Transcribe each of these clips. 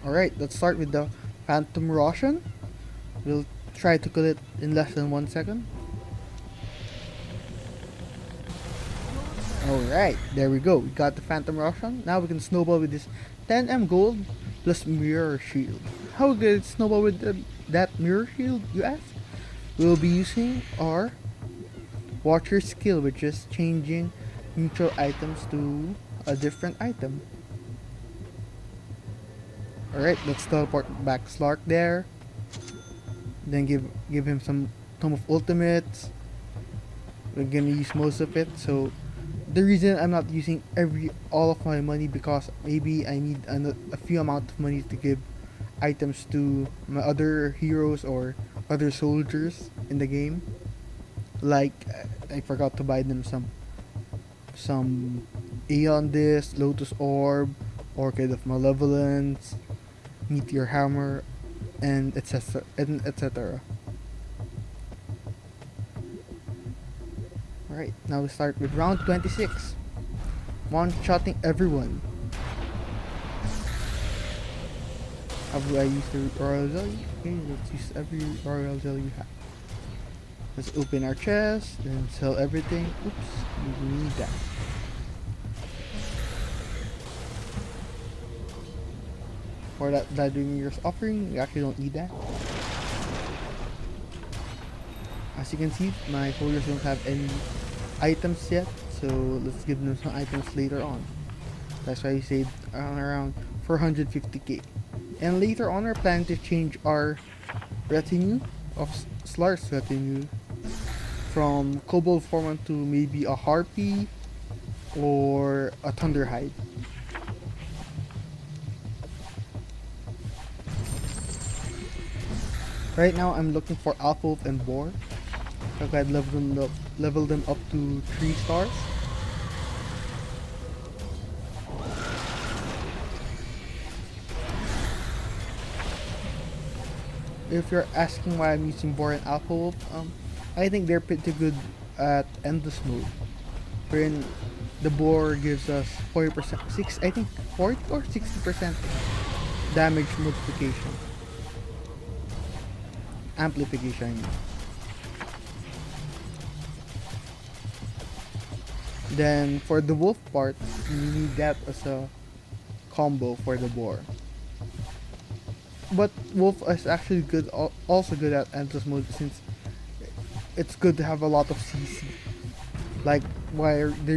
Alright, let's start with the Phantom Roshan. We'll try to kill it in less than 1 second. Alright, there we go. We got the Phantom Roshan. Now we can snowball with this 10M gold plus mirror shield. How good is snowball with that mirror shield, you ask? We'll be using our Watcher skill, which is changing neutral items to a different item. Alright, let's teleport back Slark there. Then give him some Tome of Ultimates. We're gonna use most of it, so the reason I'm not using all of my money because maybe I need a few amount of money to give items to my other heroes or other soldiers in the game. Like I forgot to buy them some Aeon Disc, Lotus Orb, Orchid of Malevolence, Meteor Hammer, and etc. Alright, now we start with round 26. One-shotting everyone. How do I use the Royal Jelly? Okay, let's use every Royal Jelly we have. Let's open our chest and sell everything. Oops, we need that. For that Vladimir's offering, we actually don't need that. As you can see, my soldiers don't have any items yet, so let's give them some items later on. That's why we saved around 450k. And later on, we're planning to change our retinue of Slark's retinue from Kobold Foreman to maybe a Harpy or a Thunderhide. Right now, I'm looking for Alpha Wolf and Boar. So I'd level them up to 3 stars. If you're asking why I'm using Boar and Alpha Wolf, I think they're pretty good at endless mode. Wherein the Boar gives us 40%, 40 or 60% damage multiplication. Amplification, I mean. Then for the wolf part, you need that as a combo for the boar. But wolf is actually good, also good at endless mode since it's good to have a lot of CC. Like one of the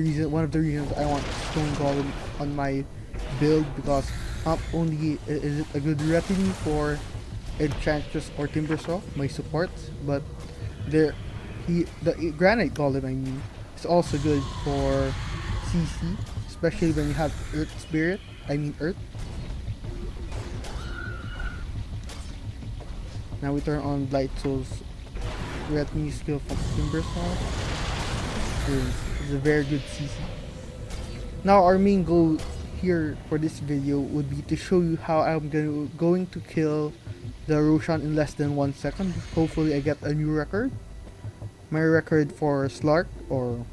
reasons I want Stone Golem on my build, because not only is it a good retinue for Enchantress or Timbersaw, my supports, but the Granite Golem, I mean, is also good for CC, especially when you have Earth Spirit, Earth. Now we turn on Blight Soul's retinue skill from Timbersaw. It's a very good CC. Now our main goal here for this video would be to show you how I'm going to kill the Roshan in less than 1 second. Hopefully I get a new record. My record for Slark, or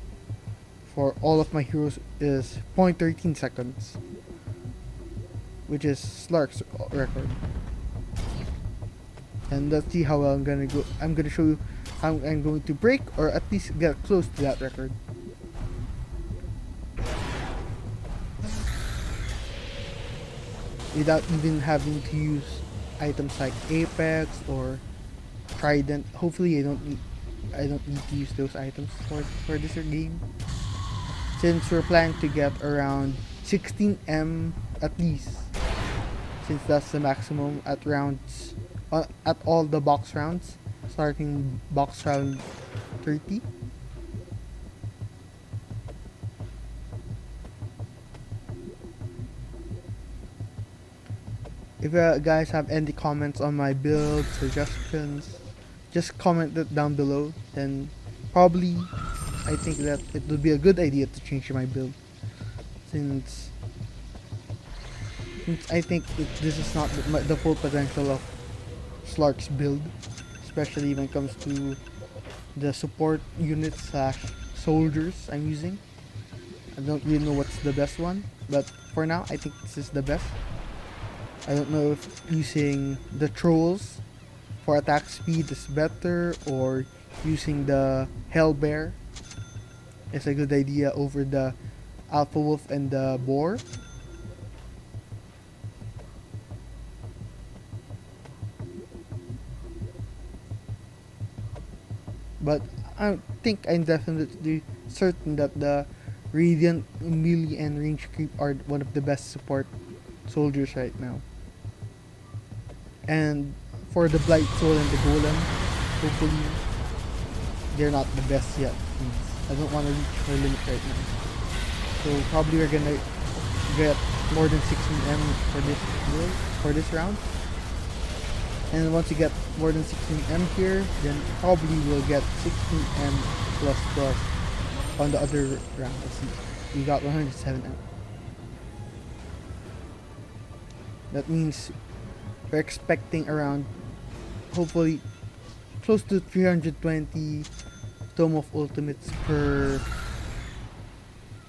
for all of my heroes, is 0.13 seconds, which is Slark's record. And let's see how I'm gonna go. I'm gonna show you how I'm going to break, or at least get close to that record. Without even having to use items like Apex or Trident. Hopefully I don't need to use those items for this game, since we're planning to get around 16M at least, since that's the maximum at rounds, at all the box rounds, starting box round 30. If you guys have any comments on my build, suggestions, just comment it down below. Then probably I think that it would be a good idea to change my build, since I think this is not the full potential of Slark's build, especially when it comes to the support units slash soldiers I'm using. I don't really know what's the best one, but for now I think this is the best. I don't know if using the trolls for attack speed is better or using the hell bear is a good idea over the alpha wolf and the boar. But I think I'm definitely certain that the Radiant melee and range creep are one of the best support soldiers right now. And for the Blight Soul and the Golem, hopefully they're not the best yet. I don't want to reach my limit right now. So probably we're gonna get more than 16M for this build, for this round. And once you get more than 16M here, then probably we'll get 16M plus plus on the other round. Let's see. We got 107M. That means we're expecting around, hopefully, close to 320 Tome of Ultimates per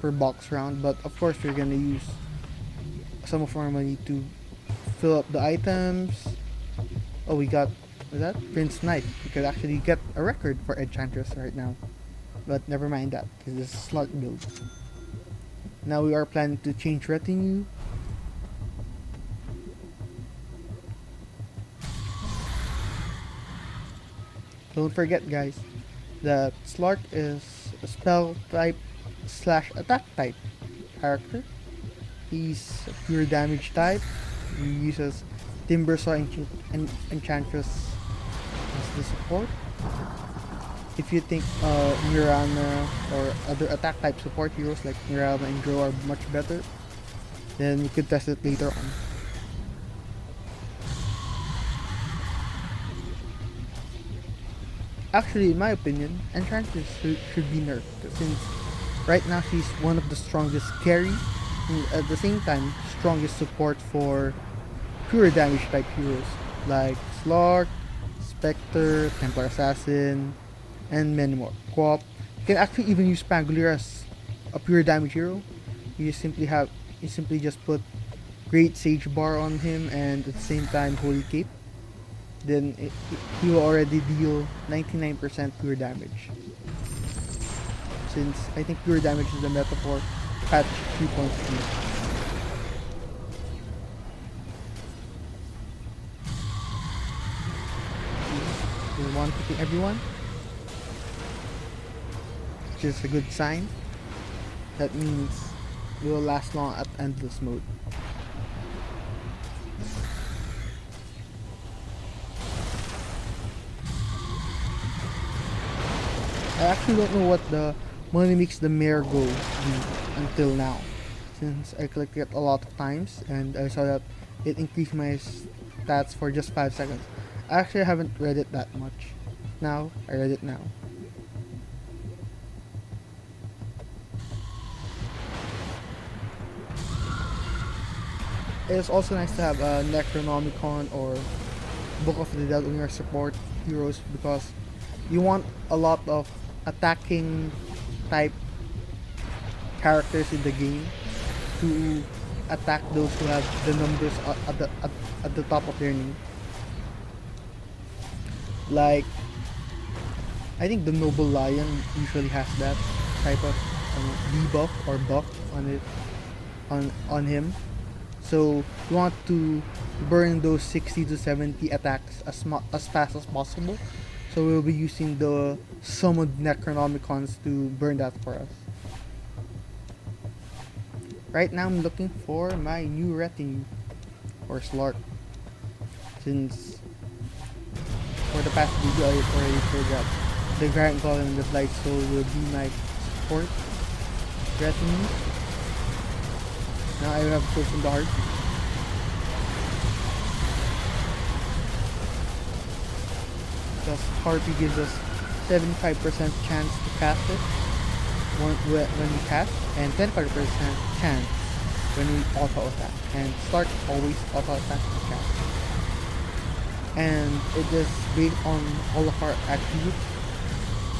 box round. But of course, we're gonna use some of our money to fill up the items. Oh, we got, what's that? Prince Knight. We could actually get a record for Enchantress right now. But never mind that, because this is Slark build. Now we are planning to change retinue. Don't forget, guys, that Slark is a spell type slash attack type character. He's a pure damage type. He uses Timbersaw and Enchantress as the support. If you think Mirana or other attack type support heroes like Mirana and Dro are much better, then we could test it later on. Actually, in my opinion, Enchantress should be nerfed since right now she's one of the strongest carry and at the same time strongest support for pure damage type heroes like Slark, Spectre, Templar Assassin, and many more. Co-op. You can actually even use Pangolier as a pure damage hero. You simply just put Great Sage Bar on him and at the same time Holy Cape. Then he will already deal 99% pure damage. Since I think pure damage is the metaphor patch 3.3. One hitting everyone, which is a good sign. That means we will last long at endless mode. I actually don't know what the money makes the mare go do until now, since I clicked it a lot of times and I saw that it increased my stats for just 5 seconds. I actually haven't read it that much. Now, I read it now. It's also nice to have a Necronomicon or Book of the Dead on your support heroes because you want a lot of attacking type characters in the game to attack those who have the numbers at the top of their name. Like, I think the Noble Lion usually has that type of debuff or buff on it, on him. So you want to burn those 60 to 70 attacks as fast as possible. So we'll be using the summoned Necronomicons to burn that for us. Right now I'm looking for my new retinue or Slark, since for the past video I already said that the Grand Golem and the Blight Soul will be my support retinue. Now I have Soul from the Heart. Because Harpy gives us 75% chance to cast it when we cast, and 25% chance when we auto attack. And Slark always auto attack the cast. And it is based on all of our attributes,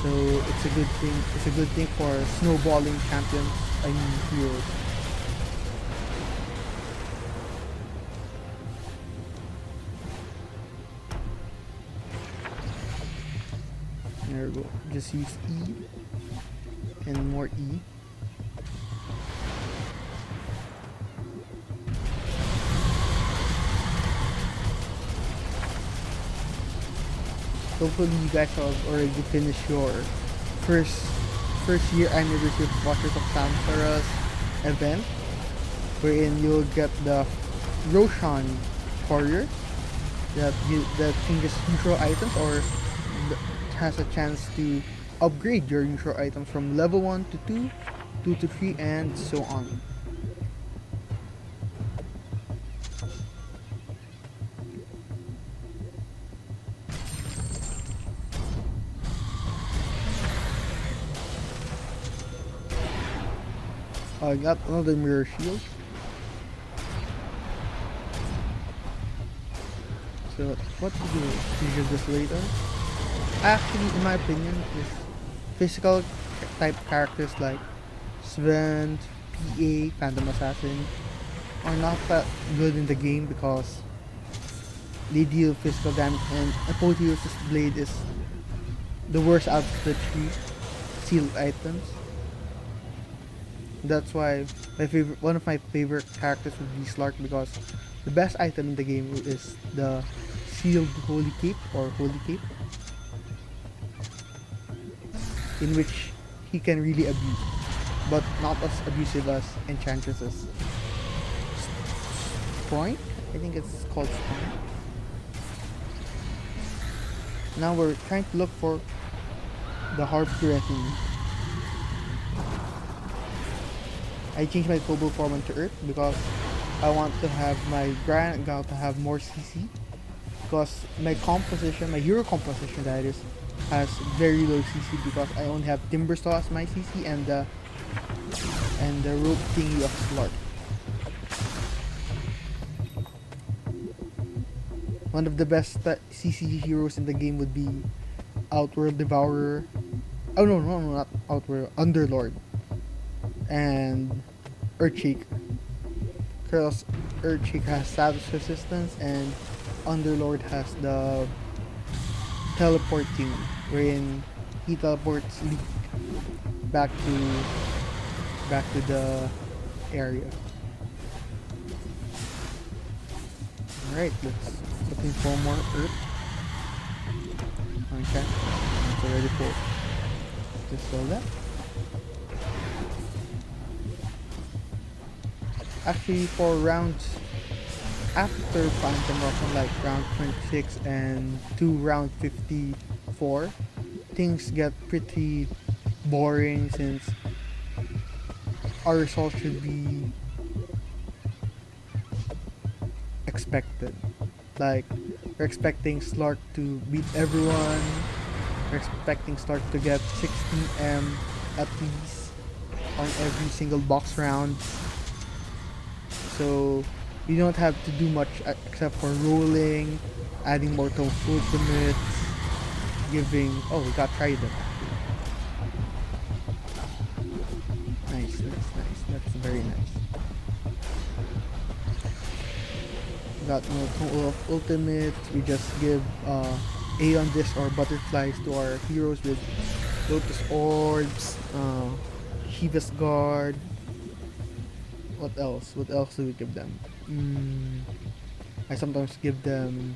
so it's a good thing. It's a good thing for snowballing champions. I mean heroes. There we go. Just use E and more E. Hopefully you guys have already finished your first first year anniversary of Watchers of Samsara's event, wherein you'll get the Roshan warrior that changes neutral items or has a chance to upgrade your neutral items from level 1 to 2, 2 to 3, and so on. I got another mirror shield. So what to do? Figure this later. Actually, in my opinion, is physical type characters like Sven, PA, Phantom Assassin are not that good in the game because they deal physical damage, and Apotheosis Blade is the worst out of the three sealed items. That's why one of my favorite characters would be Slark, because the best item in the game is the sealed Holy Cape or Holy Cape, in which he can really abuse, but not as abusive as Enchantresses. Point? I think it's called Point. Now we're trying to look for the Harpy. I changed my Kobold form into Earth because I want to have my Grand Gal to have more CC, because my composition, my hero composition that is, has very low CC because I only have Timbersaw as my CC and the rope thingy of Slark. One of the best CC heroes in the game would be Outworld Devourer. Oh no, not Outworld, Underlord and Earthshake. Because Earthshake has status resistance and Underlord has the teleporting, wherein he teleports Leak back to the area. Alright, let's looking for more Earth. Okay, it's already full. Just so that. Actually, for rounds after Phantom Roshan, like round 26 and to round 54, things get pretty boring since our results should be expected. Like, we're expecting Slark to beat everyone, we're expecting Slark to get 16M at least on every single box round. So you don't have to do much except for rolling, adding more to ultimates, giving... Oh, we got Trident. Nice. That's very nice. Got no ultimates. We just give Aeon Disc or Butterflies to our heroes with Lotus Orbs, Shiva's Guard. What else? What else do we give them? I sometimes give them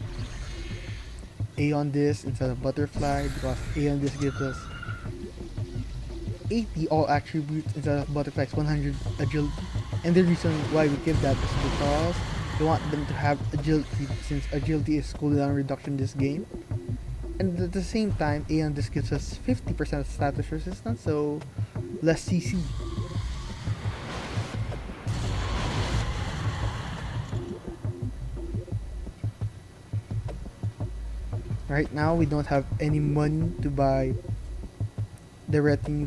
Aeon Disc instead of Butterfly because Aeon Disc gives us 80 all attributes instead of Butterfly's 100 agility. And the reason why we give that is because we want them to have agility, since agility is cooldown reduction in this game. And at the same time, Aeon Disc gives us 50% status resistance, so less CC. Right now, we don't have any money to buy the retinue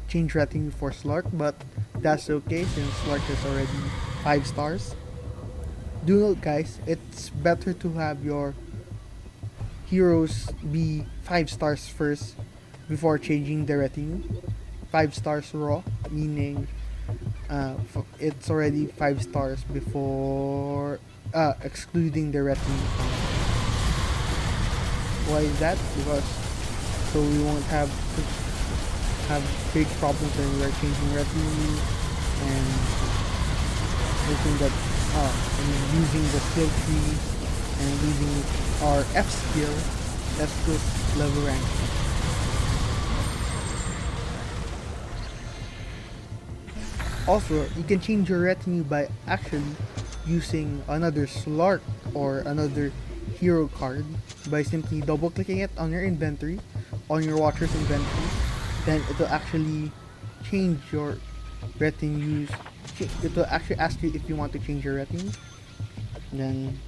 change retinue for Slark, but that's okay since Slark is already 5 stars. Do note, guys, it's better to have your heroes be 5 stars first before changing the retinue. 5 stars raw, meaning it's already 5 stars before excluding the retinue. Why is that? Because so we won't have big problems when we are changing retinue and looking that and using the skill tree and using our F skill. That's good level rank. Also, you can change your retinue by actually using another Slark or another hero card by simply double clicking it on your inventory, on your watcher's inventory. Then it will actually change your retinues. It will actually ask you if you want to change your retinue. Then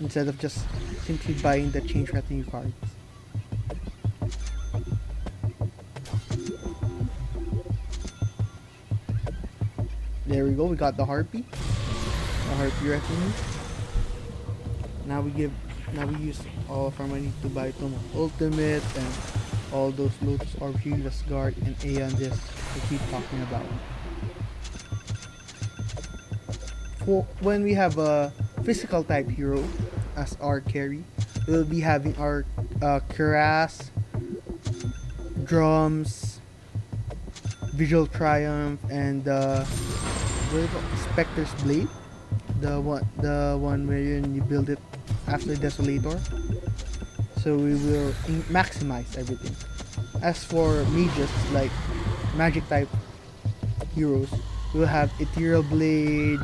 instead of just simply buying the change retinue cards. There we go, we got the harpy. The harpy retinue. Now we use all of our money to buy Tome of Ultimate and all those Lotus Orb, Previous Guard, and Aeon Disc we keep talking about. For when we have a physical type hero as our carry, we'll be having our Cuirass, Drums, Visual Triumph, and Spectre's Blade. The one wherein you build it after Desolator. So we will maximize everything. As for mages, like magic type heroes, we'll have Ethereal Blade,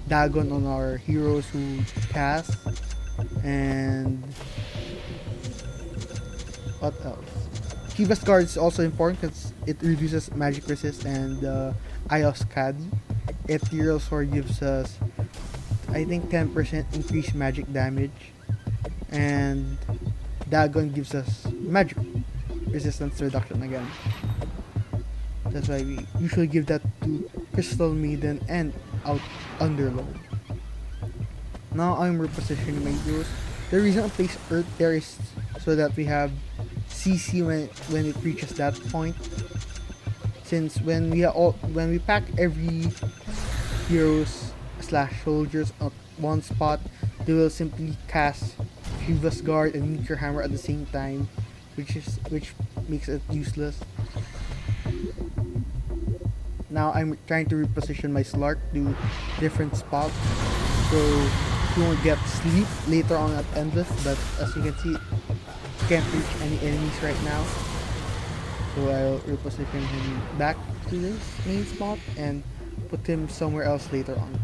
Dagon on our heroes who cast, and what else? Kiva's Guard is also important because it reduces magic resist, and Ios Caddy. Ethereal Sword gives us, I think, 10% increased magic damage, and Dagon gives us magic resistance reduction again. That's why we usually give that to Crystal Maiden and Underlord. Now I'm repositioning my heroes. The reason I place Earth there is so that we have CC when it reaches that point. Since when we pack every heroes / soldiers at one spot, they will simply cast Previous Guard and Meteor Hammer at the same time, which makes it useless. Now I'm trying to reposition my Slark to different spots, so you won't get sleep later on at Endless, but as you can see, you can't reach any enemies right now. So I'll reposition him back to this main spot and put him somewhere else later on.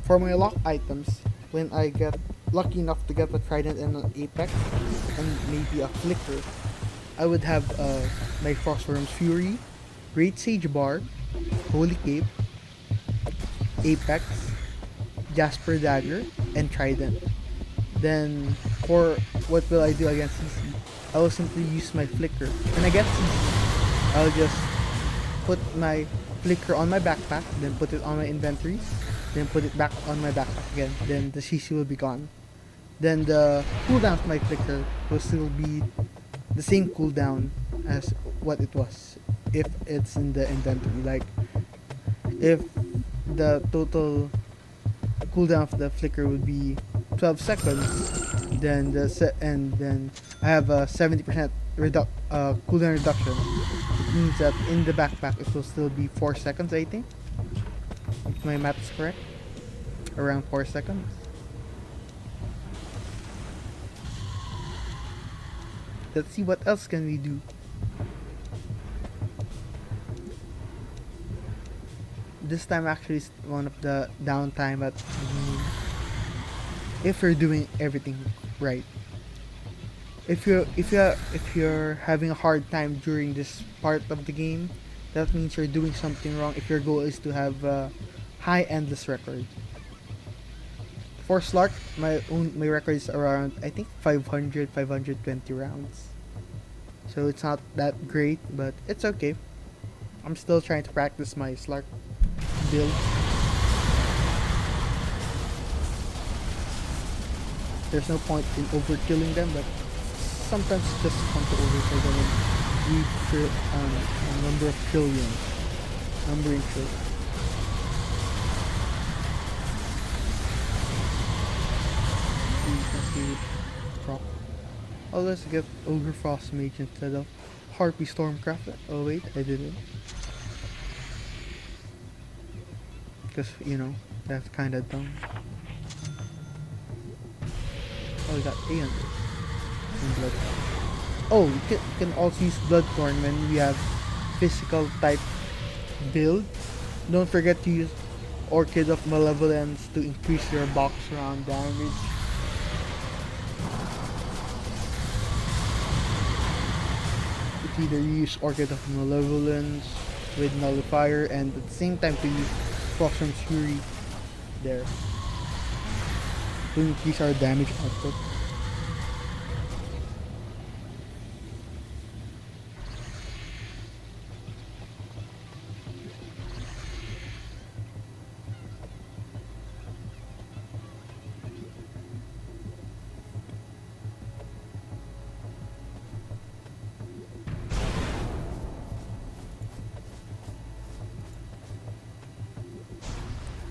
For my lock items, when I get lucky enough to get a Trident and an Apex, and maybe a Flicker, I would have my Frostworm's Fury, Great Sage Bar, Holy Cape, Apex, Jasper Dagger, and Trident. Then, for what will I do against CC? I will simply use my Flicker. And against CC, I'll just put my Flicker on my backpack, then put it on my inventory, then put it back on my backpack again. Then the CC will be gone. Then the cooldown of my Flicker will still be the same cooldown as what it was if it's in the inventory. Like, if the total cooldown of the Flicker would be 12 seconds, then then I have a 70% cooldown reduction. It means that in the backpack it will still be 4 seconds, I think, if my math is correct, around 4 seconds. Let's see what else can we do. This time actually is one of the downtime, but if you're doing everything right. If you're having a hard time during this part of the game, that means you're doing something wrong. If your goal is to have a high endless record. For Slark, my record is around, I think, 520 rounds. So it's not that great, but it's okay. I'm still trying to practice my Slark build. There's no point in overkilling them, but sometimes it's just fun to overkill them and reach a number of trillions. Numbering trillions. You can see Oh, let's get Ogre Frost Mage instead of Harpy Stormcraft. Oh wait, I didn't. Because, that's kinda dumb. Oh, we got 800 in Bloodthorn. Oh, you can also use Bloodthorn when we have physical type build. Don't forget to use Orchid of Malevolence to increase your box round damage. It's either use Orchid of Malevolence with Nullifier and at the same time to use Frostworm's Fury there to increase our damage output.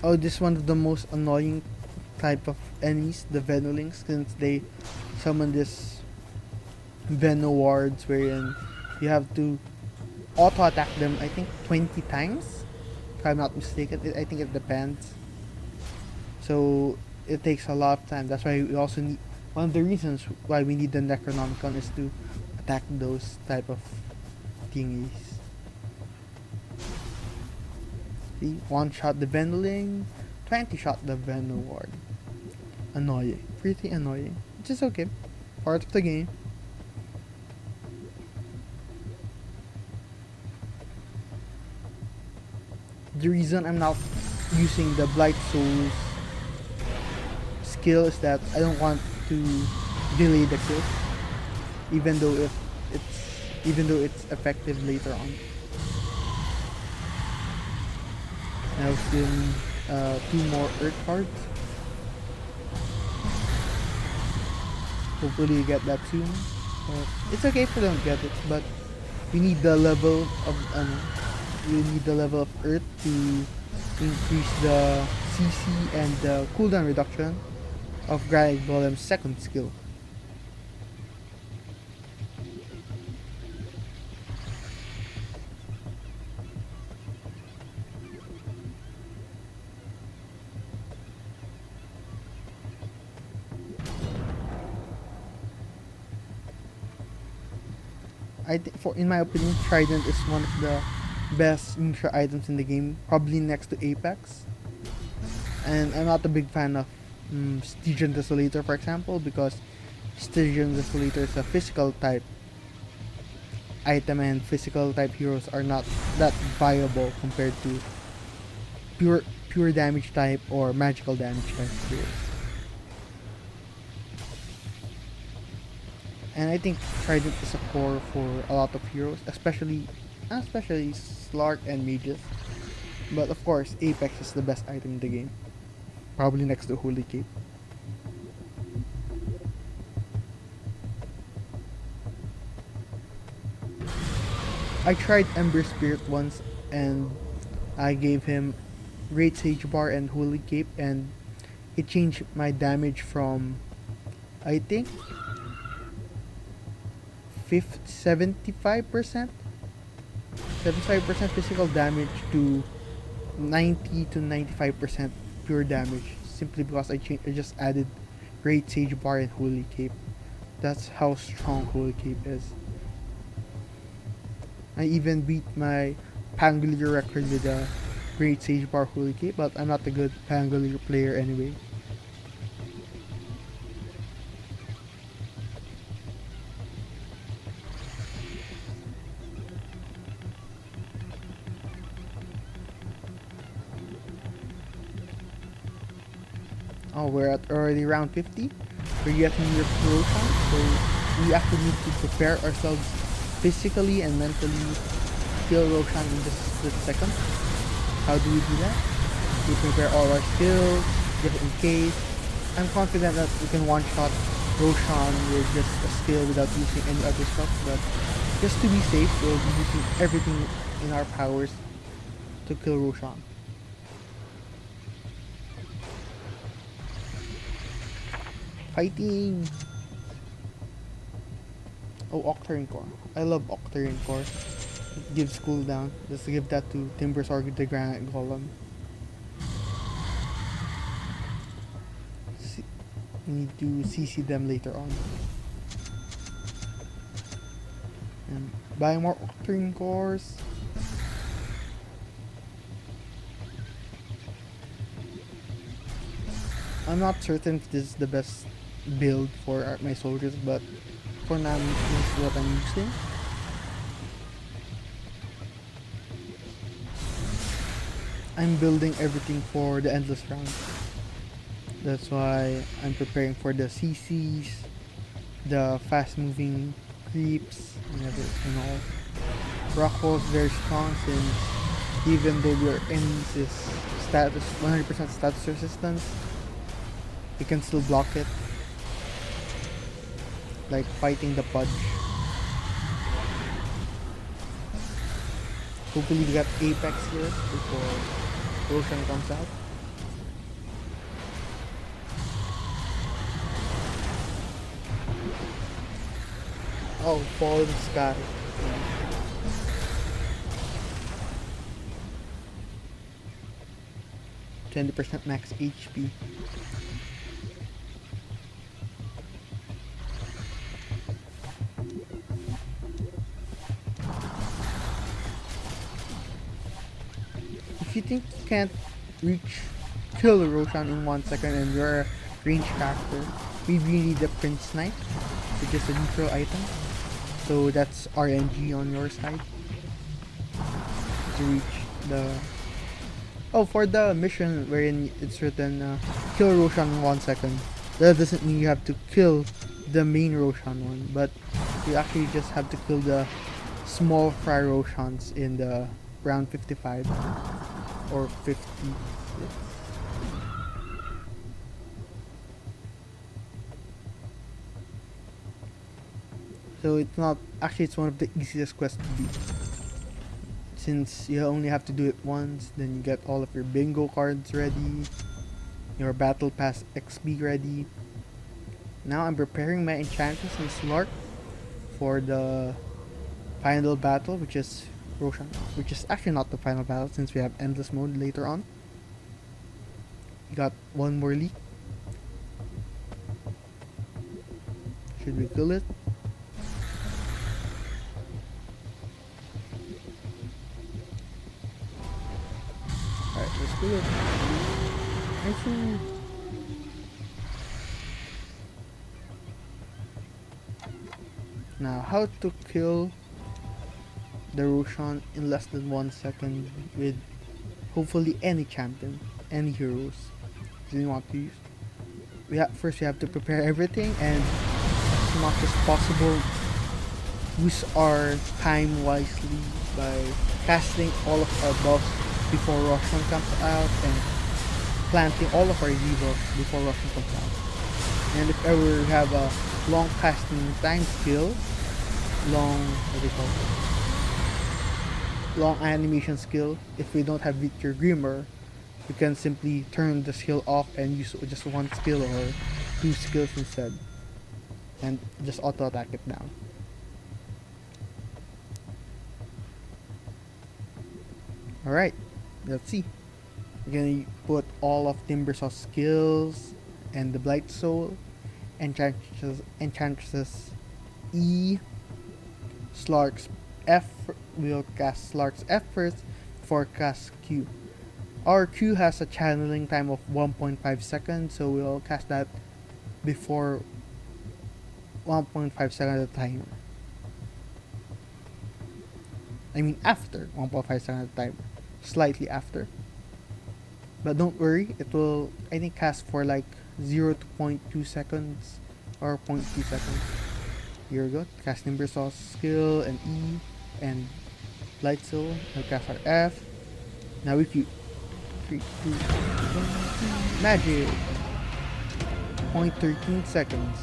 Oh, this is one of the most annoying type of enemies, the Venolings, since they summon this Veno wards wherein you have to auto attack them, I think 20 times, if I'm not mistaken. I think it depends. So it takes a lot of time. That's why we also need, one of the reasons why we need the Necronomicon is to attack those type of thingies. See, one shot the Venoling, 20 shot the Veno ward. Annoying, pretty annoying. Which is okay, part of the game. The reason I'm not using the Blight Souls skill is that I don't want to delay the kill, even though it's effective later on. Now still need 2 more Earth cards. Hopefully you get that soon. It's okay if you don't get it, but we need the level of Earth to increase the CC and the cooldown reduction of Granite Golem's second skill. In my opinion, Trident is one of the best neutral items in the game, probably next to Apex. And I'm not a big fan of Stygian Desolator, for example, because Stygian Desolator is a physical type item, and physical type heroes are not that viable compared to pure damage type or magical damage type heroes. And I think Trident is a core for a lot of heroes, especially Slark and mages. But of course, Apex is the best item in the game, probably next to Holy Cape. I tried Ember Spirit once, and I gave him Great Sage Bar and Holy Cape, and it changed my damage from, I think, 75% physical damage to 90 to 95% pure damage, simply because I just added Great Sage Bar and Holy Cape. That's how strong Holy Cape is. I even beat my Pangolier record with a Great Sage Bar Holy Cape, but I'm not a good Pangolier player anyway. Oh, we're at already round 50. We're getting near Roshan, so we actually need to prepare ourselves physically and mentally to kill Roshan in just a split second. How do we do that? We prepare all our skills, just in case. I'm confident that we can one-shot Roshan with just a skill without using any other stuff, but just to be safe, we'll be using everything in our powers to kill Roshan. Fighting! Oh, Octarine Core. I love Octarine Core. It gives cooldown. Just give that to Timbersaur, the Granite Golem. We need to CC them later on. And buy more Octarine Cores. I'm not certain if this is the best build for my soldiers, but for now, this is what I'm using. I'm building everything for the endless round. That's why I'm preparing for the CCs, the fast moving creeps, and all. Rockwall is very strong since even though your enemies is status 100% status resistance, you can still block it. Like fighting the Pudge. Hopefully we got Apex here before Roshan comes out. Oh, Fallen Sky. 20% max HP. If you think you can't kill Roshan in 1 second and you're a range character, maybe you need the Prince Knight, which is a neutral item. So that's RNG on your side to reach the... Oh, for the mission wherein it's written kill Roshan in 1 second, that doesn't mean you have to kill the main Roshan one, but you actually just have to kill the small fry Roshans in the round 55 or 50. So it's not actually, it's one of the easiest quests to beat. Since you only have to do it once, then you get all of your bingo cards ready, your battle pass XP ready. Now I'm preparing my enchantments in Slark for the final battle, which is Roshan, which is actually not the final battle since we have endless mode later on. We got one more leak. Should we kill it? Alright, let's kill it. Nice. Now, how to kill the Roshan in less than 1 second with hopefully any champion, any heroes you want to use. First we have to prepare everything, and as much as possible use our time wisely by casting all of our buffs before Roshan comes out and planting all of our debuffs before Roshan comes out. And if ever we have a long casting time skill, long animation skill, if we don't have Victor Grimmer, we can simply turn the skill off and use just one skill or two skills instead, and just auto attack it down. Alright, let's see. We're gonna put all of Timbersaur's skills and the Blight Soul, Enchantress's E, Slark's F. We'll cast Slark's F first before cast Q. Our Q has a channeling time of 1.5 seconds, so we'll cast that before 1.5 seconds at a time. I mean after 1.5 seconds at a time. Slightly after. But don't worry, it will, I think, cast for like 0 to 0.2 seconds or 0.2 seconds. Here we go. Cast Timbersaur's skill and E and Light Soul. Now cast our F. Now we Q. 3, 2, 1, magic! 0.13 seconds.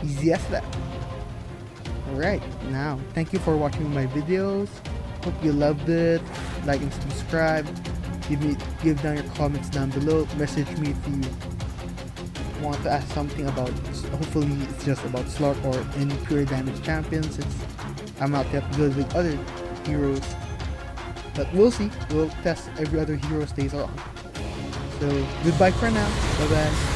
Easy as that. Alright, now thank you for watching my videos. Hope you loved it. Like and subscribe. Give down your comments down below. Message me if you want to ask something about, hopefully it's just about Slark or any pure damage champions, since I'm not that good with other heroes. But we'll see. We'll test every other hero stays around. So goodbye for now. Bye bye.